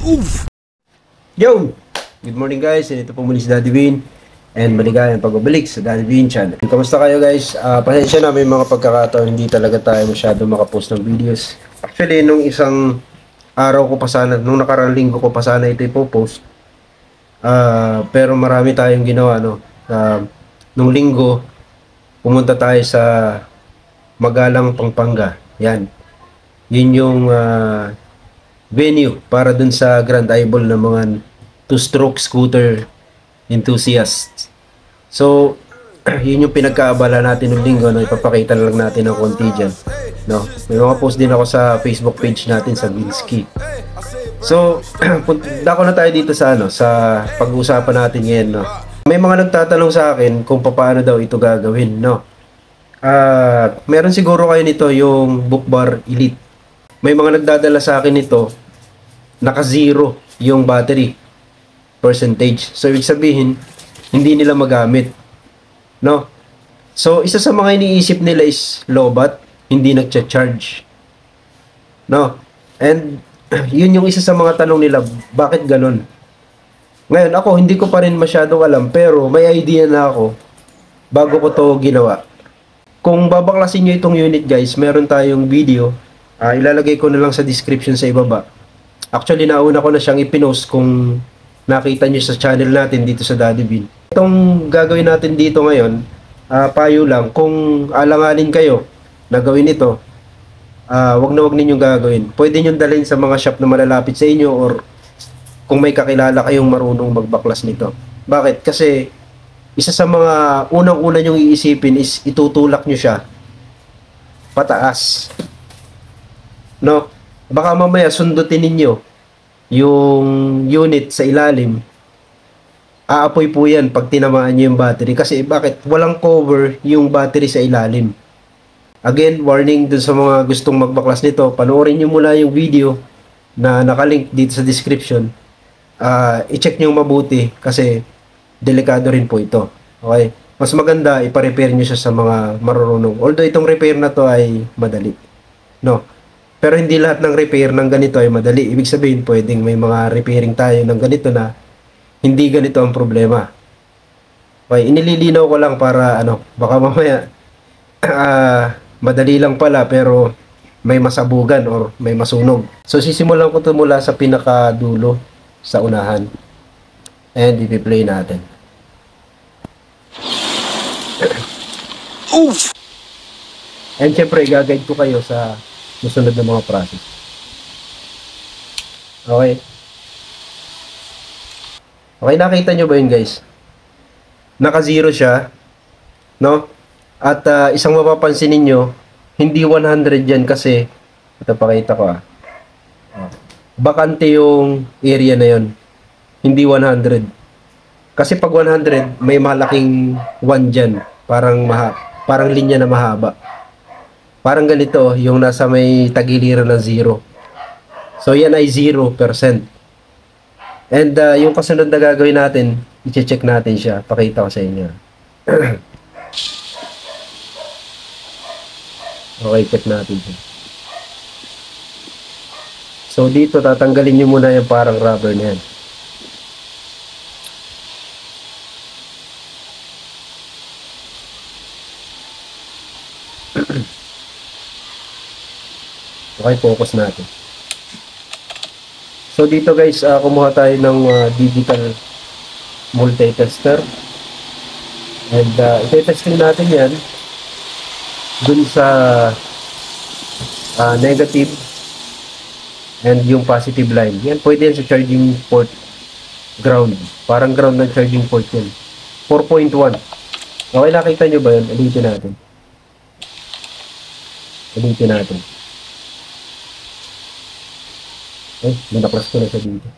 Oof! Yo! Good morning guys, and ito po muli si Daddy Win and maligayang pagbabalik sa Daddy Win channel. Kamusta kayo guys? Pasensya na, may mga pagkakataon hindi talaga tayo masyado makapost ng videos. Actually, nung isang araw ko pa sana, nung nakaraang linggo ko pa sana ito ipopost. Pero marami tayong ginawa, no? Nung linggo, pumunta tayo sa Magalang, Pampanga. Yan. Yun yung venue para dun sa Grand Eyeball ng mga two-stroke scooter enthusiasts. So, yun yung pinagkaabala natin ng linggo, no? Ipapakita na lang natin ang konti dyan, no? May mga post din ako sa Facebook page natin sa Binsky. So, dako na tayo dito sa sa pag-uusapan natin ngayon, no? May mga nagtatanong sa akin kung paano daw ito gagawin, no? Meron siguro kayo nito, yung Book Bar Elite. May mga nagdadala sa akin nito, naka-zero yung battery percentage. So, ibig sabihin, hindi nila magamit. No? So, isa sa mga iniisip nila is lowbat, hindi nagcha-charge. No? And, yun yung isa sa mga tanong nila, bakit ganun? Ngayon, ako, hindi ko pa rin masyadong alam, pero may idea na ako bago ko to ginawa. Kung babaklasin nyo itong unit, guys, meron tayong video. Ilalagay ko na lang sa description sa ibaba. Actually, nauna ko na siyang ipinost kung nakita nyo sa channel natin dito sa Daddy Bean. Itong gagawin natin dito ngayon, payo lang, kung alanganin kayo na gawin ito, wag na wag ninyong gagawin. Pwede nyo dalhin sa mga shop na malalapit sa inyo or kung may kakilala kayong marunong magbaklas nito. Bakit? Kasi isa sa mga unang-una nyong iisipin is itutulak nyo siya pataas. No? Baka mamaya sundutin ninyo yung unit sa ilalim. Aapoy po yan pag tinamaan nyo yung battery. Kasi bakit? Walang cover yung battery sa ilalim. Again, warning dun sa mga gustong magbaklas nito. Panoorin nyo muna yung video na nakalink dito sa description. I-check nyo mabuti kasi delikado rin po ito. Okay? Mas maganda, ipa-repair nyo siya sa mga marunong. Although itong repair na to ay madali. No? Pero hindi lahat ng repair ng ganito ay madali. Ibig sabihin, pwedeng may mga repairing tayo ng ganito na hindi ganito ang problema. Okay, inililinaw ko lang para baka mamaya madali lang pala pero may masabugan or may masunog. So sisimulan ko ito mula sa pinakadulo sa unahan. And i-play natin. Oof! And syempre, i-guide ko kayo sa susunod na mga process. Okay. Okay, nakita nyo ba yun, guys? Naka-zero siya. No? At isang mapapansin ninyo, hindi 100 yan kasi, ito pakita ko bakante yung area na yon. Hindi 100. Kasi pag 100, may malaking 1 dyan. Parang linya na mahaba. Parang ganito, yung nasa may tagiliran na 0. So, yan ay 0%. And yung kasunod na gagawin natin, i-check natin siya. Pakita ko sa inyo. Okay, check natin siya. So, dito, tatanggalin nyo muna yung parang rubber na yan. Okay, focus natin. So dito guys, kumuha tayo ng digital multi-tester. And i-testing natin yan dun sa negative and yung positive line. Yan, pwede yan sa charging port ground. Parang ground ng charging port yan. 4.1. Okay, nakita nyo ba yun? Ulitin natin. Ulitin natin. Nanaklas ko na siya dito.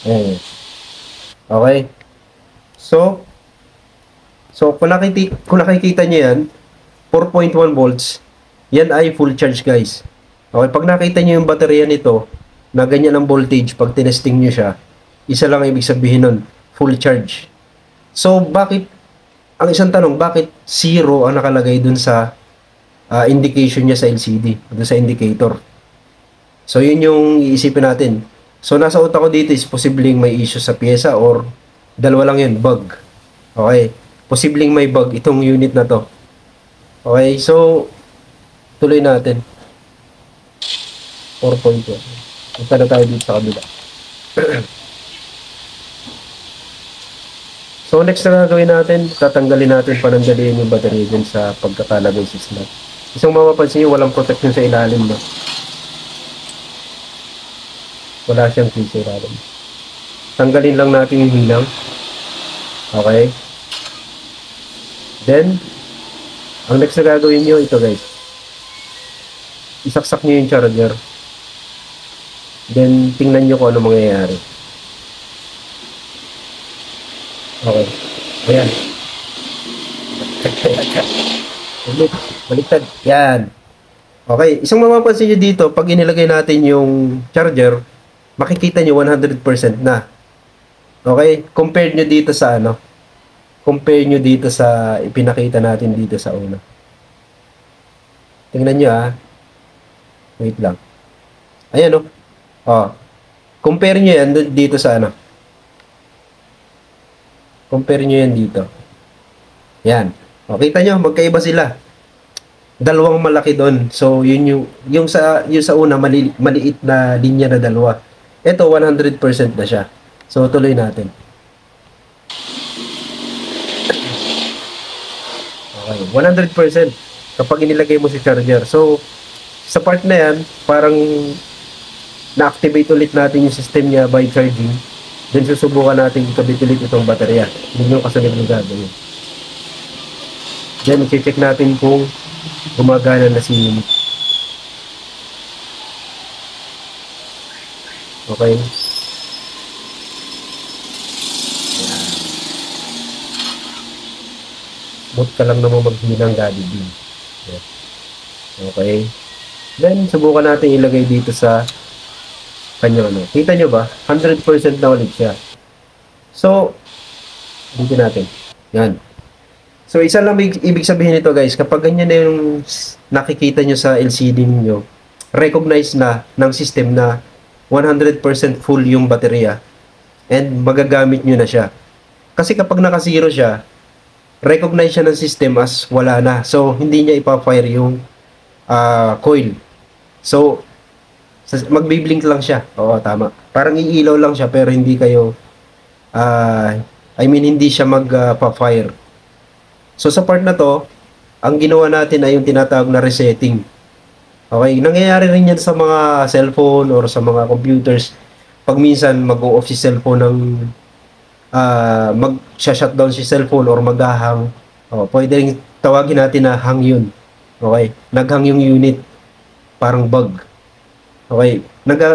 Ayan. Okay. So kung nakikita nyo yan, 4.1 volts, yan ay full charge, guys. Okay, pag nakita nyo yung baterya nito, na ganyan ang voltage, pag tinesting nyo siya, isa lang ang ibig sabihin nun, full charge. So, ang isang tanong, bakit 0 ang nakalagay dun sa indication niya sa LCD, dun sa indicator? So, yun yung iisipin natin. So, nasa utak ko dito is posibleng may issue sa pyesa or dalawa lang yun, bug. Okay. Posibleng may bug itong unit na to. Okay. So, tuloy natin. 4.1. Punta na tayo dito sa kabila. So, next na gagawin natin, tatanggalin natin, pananggalin yung battery dun sa pagkakalagay sa slot. Isang mapapansin nyo, walang protection sa ilalim, no? Wala siyang key sa ilalim. Tanggalin lang natin yung hinang. Okay. Then, ang next na gagawin nyo, ito guys. Isaksak nyo yung charger. Then, tingnan nyo kung ano mangyayari. Okay. Ayan. Baliktad. Yan. Okay. Isang mapapansin nyo dito, pag inilagay natin yung charger, makikita nyo 100% na. Okay? Compare nyo dito sa ano? Compare nyo dito sa ipinakita natin dito sa una. Tingnan nyo Wait lang. Ayan compare nyo yan dito sa ano? Compare nyo yan dito. Yan. Kita nyo, magkaiba sila. Dalawang malaki doon. So, yun yung sa una, maliit na linya na dalawa. Ito, 100% na siya. So, tuloy natin. Okay, 100% kapag inilagay mo si charger. So, sa part na yan, parang na-activate ulit natin yung system niya by charging. Then susubukan natin ikabit ulit itong baterya. Yun yung kasunod ng gagawin. Then i-check natin kung gumagana na si unit. Okay. Smooth ka lang naman maghinang Daddy B. Okay. Then subukan natin ilagay dito sa kanya Kita nyo ba? 100% na ulit siya. So, dito natin. Yan. So, isa lang ibig sabihin nito guys, kapag ganyan na yung nakikita nyo sa LCD niyo, recognize na ng system na 100% full yung baterya and magagamit nyo na siya. Kasi kapag naka-zero siya, recognize siya ng system as wala na. So, hindi niya ipa-fire yung coil. So, magbiblink lang siya. Oo, tama. Parang iilaw lang siya pero hindi kayo hindi siya magpa-fire. So sa part na to, ang ginawa natin ay yung tinatawag na resetting. Okay, nangyayari rin yan sa mga cellphone or sa mga computers. Pag minsan mag-o-off si cellphone ng mag-shutdown si cellphone or mag-hang. Pwede rin tawagin natin na hang yun. Okay, nag-hang yung unit. Parang bug. Okay,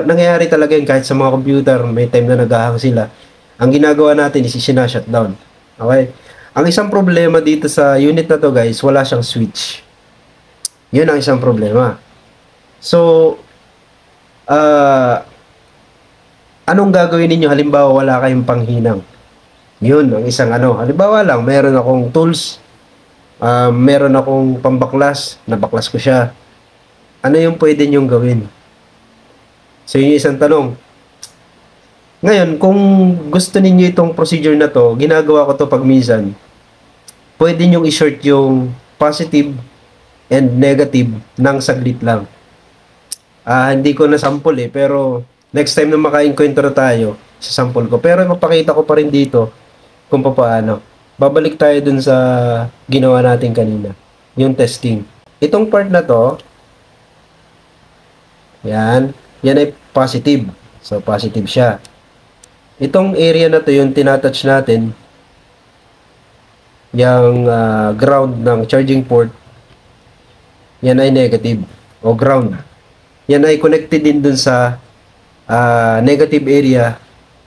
nangyayari talaga yun kahit sa mga computer, may time na nag-ahang sila. Ang ginagawa natin is sina-shutdown. Okay? Ang isang problema dito sa unit na to guys, wala siyang switch. Yun ang isang problema. So, anong gagawin ninyo? Halimbawa, wala kayong panghinang. Yun, ang isang halimbawa lang, meron akong tools, meron akong pambaklas, nabaklas ko siya. Ano yung pwede nyong gawin? So, yun yung isang tanong. Ngayon, kung gusto ninyo itong procedure na to, ginagawa ko to pag minsan, pwede nyong i-short yung positive and negative ng saglit lang. Hindi ko na sample pero next time na maka-encounter tayo, sa sample ko. Pero mapakita ko pa rin dito kung paano. Babalik tayo dun sa ginawa natin kanina, yung testing. Itong part na to, yan ay positive. So, positive siya. Itong area na to, yung tinatouch natin, yung ground ng charging port, yan ay negative o ground. Yan ay connected din dun sa negative area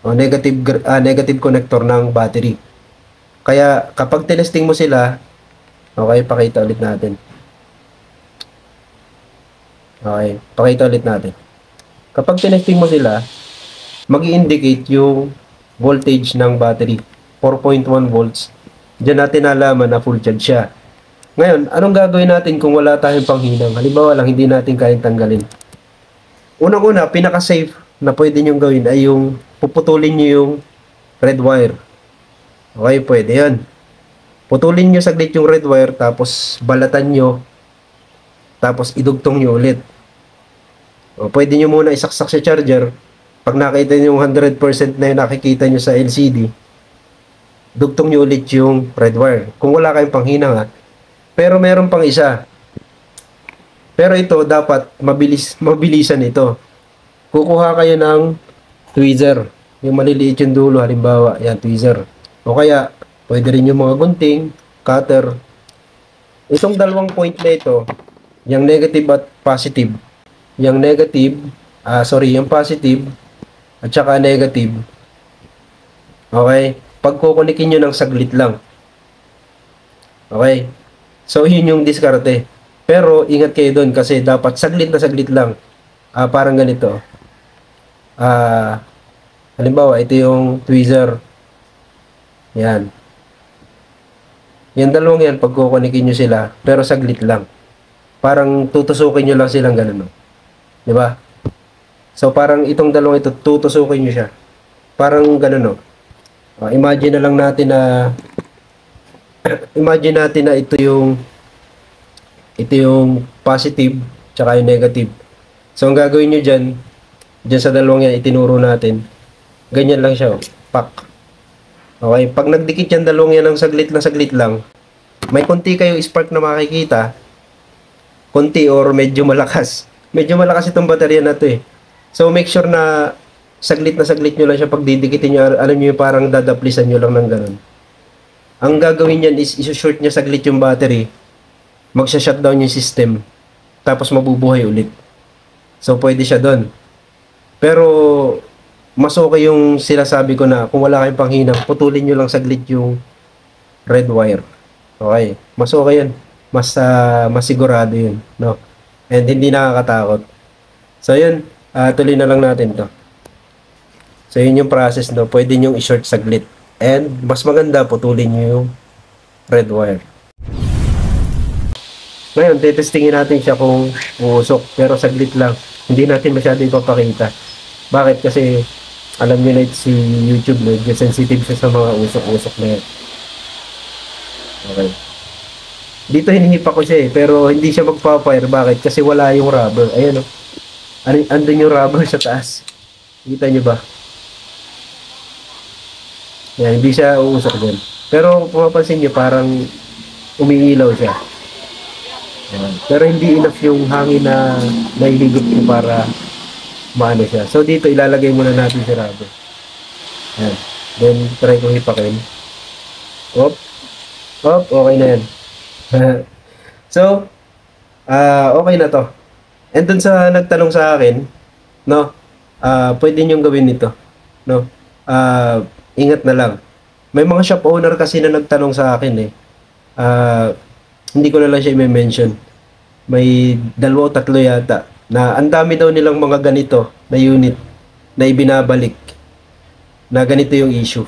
o negative connector ng battery. Kaya kapag tinesting mo sila, okay, pakita ulit natin. Okay, pakita ulit natin. Kapag tinesting mo sila, mag-i-indicate yung voltage ng battery, 4.1 volts. Diyan natin nalaman na full charge siya. Ngayon, anong gagawin natin kung wala tayong panghinang? Halimbawa lang, hindi natin kayang tanggalin. Unang-una, pinaka-safe na pwede nyo gawin ay yung puputulin nyo yung red wire. Okay, pwede yan. Putulin nyo saglit yung red wire, tapos balatan nyo, tapos idugtong nyo ulit. O, pwede nyo muna isaksak sa charger. Pag nakita nyo yung 100% na yung nakikita nyo sa LCD, dugtong nyo ulit yung red wire. Kung wala kayong panghinang ha. Pero meron pang isa. Pero ito, dapat mabilisan ito. Kukuha kayo ng tweezer. Yung maliliit yung dulo, halimbawa, yan, tweezer. O kaya, pwede rin yung mga gunting, cutter. Itong dalawang point na ito, yung negative at positive. Yung negative, yung positive, at saka negative. Okay? Pagkukunikin nyo ng saglit lang. Okay? So, yun yung diskarte. Pero, ingat kayo doon kasi dapat saglit na saglit lang. Parang ganito. Halimbawa, ito yung tweezer. Yan. Yung dalawang yan, pagkukunikin nyo sila, pero saglit lang. Parang tutusukin nyo lang silang ganun. No? Diba? So, parang itong dalawang ito, tutusukin nyo siya. Parang ganun, no? Imagine na lang natin na ito yung positive tsaka yung negative. So, ang gagawin nyo dyan sa dalawang yan, itinuro natin. Ganyan lang siya, oh. Pak. Okay, pag nagdikit yan dalawang yan ng saglit lang, may konti kayo spark na makikita. Konti or medyo malakas. Medyo malakas itong baterya na to eh. So, make sure na saglit nyo lang siya pag didikitin nyo. Alam nyo yung parang dadaplisan nyo lang ng ganun. Ang gagawin yan is isu-short niya saglit yung battery. Magsha-shutdown yung system. Tapos mabubuhay ulit. So, pwede siya doon. Pero, mas okay yung sinasabi ko na kung wala kayong panghinang, putulin nyo lang saglit yung red wire. Okay? Mas okay yun. Mas sigurado yun. No? And hindi nakakatakot. So, yun. Tuloy na lang natin to. So, yun yung process, no? Pwede nyo i-short saglit. And, mas maganda, putulin nyo yung red wire. Ngayon, tetestingin natin siya kung uusok. Pero saglit lang. Hindi natin masyado ipapakita. Bakit? Kasi, alam nyo na si YouTube, medyo sensitive siya sa mga usok-usok na yan. Okay. Dito hinihipa ko siya eh. Pero hindi siya magpa-fire. Bakit? Kasi wala yung rubber. Ayan o. Andun yung rubber sa taas. Kita nyo ba? Yan, hindi siya uusok din. Pero kung mapapansin nyo, parang umiilaw siya. Yan. Pero hindi enough yung hangin na nahihigop ko para maano siya. So dito ilalagay muna natin si rubber. Yan. Then try ko hipakin. Op. Okay na yan. So, okay na to. And dun sa nagtanong sa akin, no, pwede nyo gawin ito. No, ingat na lang. May mga shop owner kasi na nagtanong sa akin eh. Hindi ko na lang siya i-mention. May 2 o 3 yata na ang dami daw nilang mga ganito na unit na ibinabalik na ganito yung issue.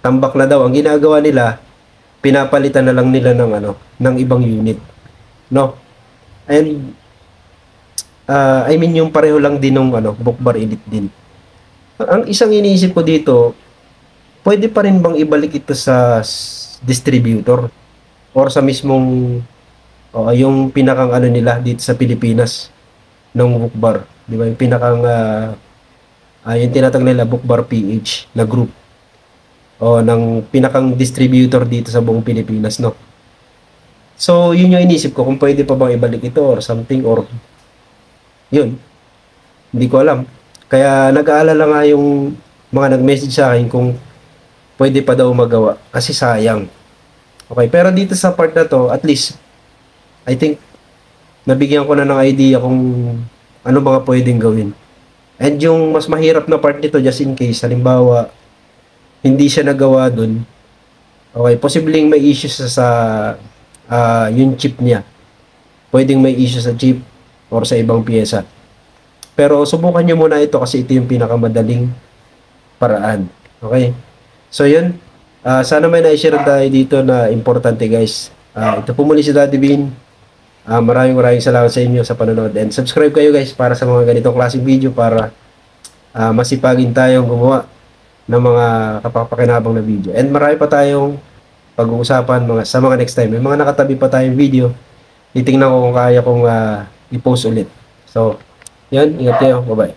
Tambak na daw. Ang ginagawa nila, pinapalitan na lang nila ng ibang unit. No? And I mean yung pareho lang din ng book bar edit din. Ang isang iniisip ko dito, pwede pa rin bang ibalik ito sa distributor or sa mismong yung pinakang nila dito sa Pilipinas ng book bar, di ba? Yung pinakang yung tinatag nila book bar PH na group ng pinakang distributor dito sa buong Pilipinas, no? So, yun yung inisip ko kung pwede pa bang ibalik ito or something or yun. Hindi ko alam. Kaya nag-aalala nga yung mga nag-message sa akin kung pwede pa daw magawa kasi sayang. Okay, pero dito sa part na to, at least I think nabigyan ko na ng idea kung ano mga pwedeng gawin. And yung mas mahirap na part nito, just in case, halimbawa, hindi siya nagawa dun, okay, posibleng may issue sa yung chip niya. Pwedeng may issue sa chip or sa ibang pyesa. Pero subukan nyo muna ito kasi ito yung pinakamadaling paraan. Okay? So yun, sana may na-share tayo dito na importante guys. Ito po muli si Daddy Bean. Maraming salamat sa inyo sa panonood. And subscribe kayo guys para sa mga ganitong klaseng video para masipagin tayong gumawa ng mga kapapakinabang na video. And marami pa tayong pag-uusapan sa mga next time. May mga nakatabi pa tayong video. Titingnan ko kung kaya kong i-post ulit. So, yan. Ingat kayo. Bye-bye.